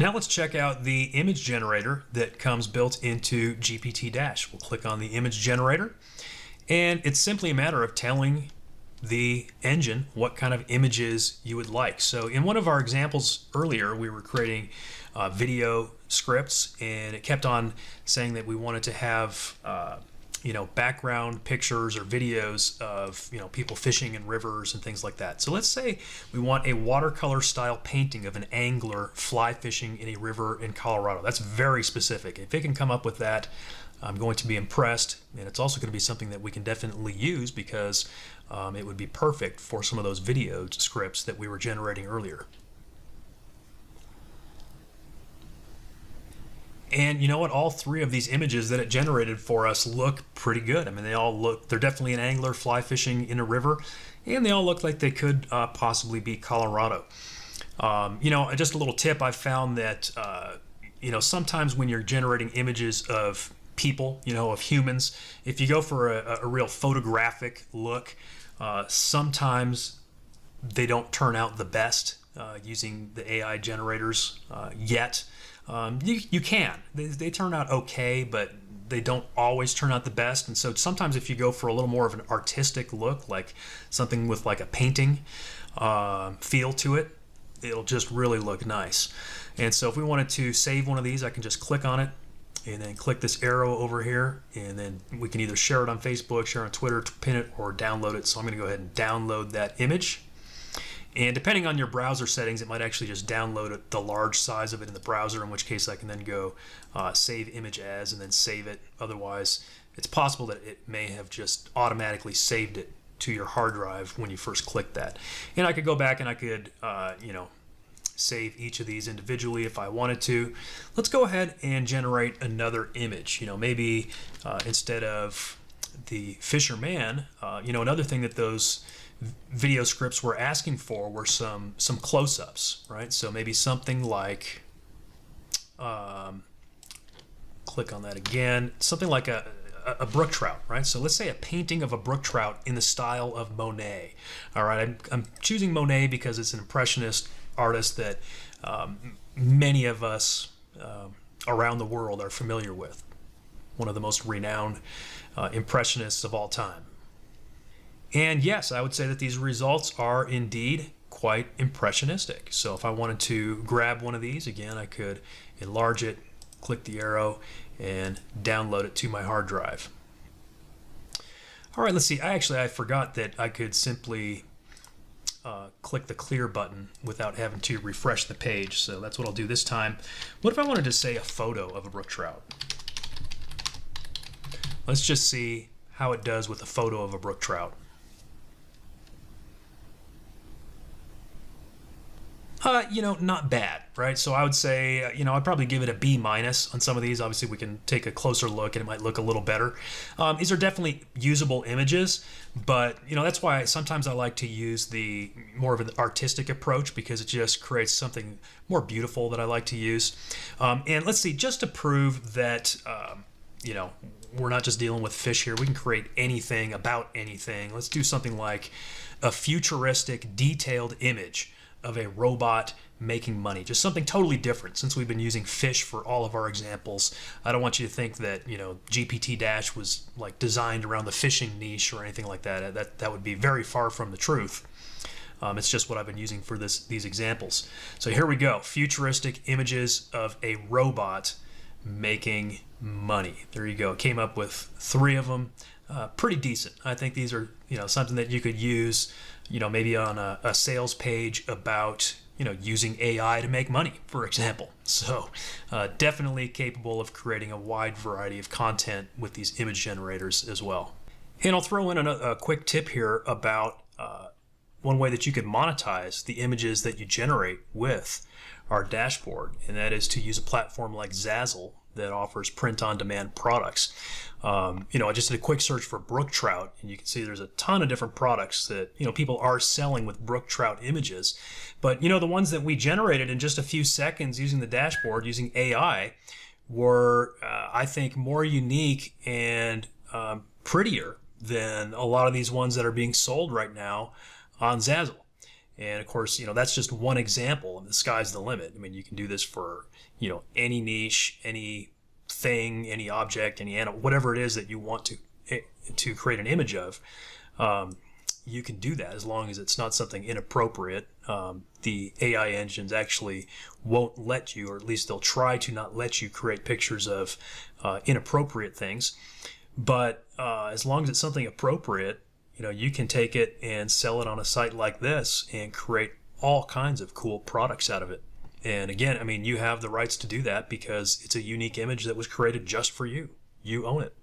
Now let's check out the image generator that comes built into GPT-Dash. We'll click on the image generator, and it's simply a matter of telling the engine what kind of images you would like. So in one of our examples earlier, we were creating video scripts, and it kept on saying that we wanted to have background pictures or videos of people fishing in rivers and things like that. So let's say we want a watercolor style painting of an angler fly fishing in a river in Colorado. That's very specific. If it can come up with that, I'm going to be impressed, and it's also going to be something that we can definitely use because it would be perfect for some of those video scripts that we were generating earlier. And you know what? All three of these images that it generated for us look pretty good. I mean, they're definitely an angler fly fishing in a river, and they all look like they could possibly be Colorado. Just a little tip, I found that, sometimes when you're generating images of people, of humans, if you go for a real photographic look, sometimes they don't turn out the best using the AI generators yet. You can. They turn out okay, but they don't always turn out the best. And so sometimes if you go for a little more of an artistic look, like something with like a painting feel to it, it'll just really look nice. And so if we wanted to save one of these, I can just click on it and then click this arrow over here, and then we can either share it on Facebook, share it on Twitter, pin it, or download it. So I'm going to go ahead and download that image. And depending on your browser settings, it might actually just download the large size of it in the browser, in which case I can then go save image as and then save it. Otherwise, it's possible that it may have just automatically saved it to your hard drive when you first clicked that. And I could go back and I could, save each of these individually if I wanted to. Let's go ahead and generate another image. Maybe instead of the fisherman, another thing that those video scripts were asking for were some close-ups, right? So maybe something like, click on that again, something like a brook trout, right? So let's say a painting of a brook trout in the style of Monet. All right, I'm choosing Monet because it's an impressionist artist that many of us around the world are familiar with. One of the most renowned impressionists of all time. And yes, I would say that these results are indeed quite impressionistic. So if I wanted to grab one of these, again, I could enlarge it, click the arrow, and download it to my hard drive. All right, let's see. I forgot that I could simply click the clear button without having to refresh the page. So that's what I'll do this time. What if I wanted to say a photo of a brook trout? Let's just see how it does with a photo of a brook trout. Not bad, right? So I would say, I'd probably give it a B- on some of these. Obviously, we can take a closer look and it might look a little better. These are definitely usable images, but, that's why sometimes I like to use the more of an artistic approach because it just creates something more beautiful that I like to use. And let's see, just to prove that, we're not just dealing with fish here. We can create anything about anything. Let's do something like a futuristic detailed image of a robot making money. Just something totally different since we've been using fish for all of our examples. I don't want you to think that, GPT-Dash was like designed around the fishing niche or anything like that. That would be very far from the truth. It's just what I've been using for these examples. So here we go. Futuristic images of a robot making money. There you go. Came up with 3 of them. Pretty decent. I think these are, something that you could use, maybe on a sales page about, using AI to make money, for example. So definitely capable of creating a wide variety of content with these image generators as well. And I'll throw in a quick tip here about one way that you could monetize the images that you generate with our dashboard, and that is to use a platform like Zazzle that offers print-on-demand products. I just did a quick search for brook trout, and you can see there's a ton of different products that people are selling with brook trout images. But the ones that we generated in just a few seconds using the dashboard, using AI, were I think more unique and prettier than a lot of these ones that are being sold right now on Zazzle. And of course, that's just one example, and the sky's the limit. I mean, you can do this for, any niche, any thing, any object, any animal, whatever it is that you want to create an image of. You can do that as long as it's not something inappropriate. The AI engines actually won't let you, or at least they'll try to not let you create pictures of inappropriate things. But as long as it's something appropriate, you can take it and sell it on a site like this and create all kinds of cool products out of it. And again, I mean, you have the rights to do that because it's a unique image that was created just for you. You own it.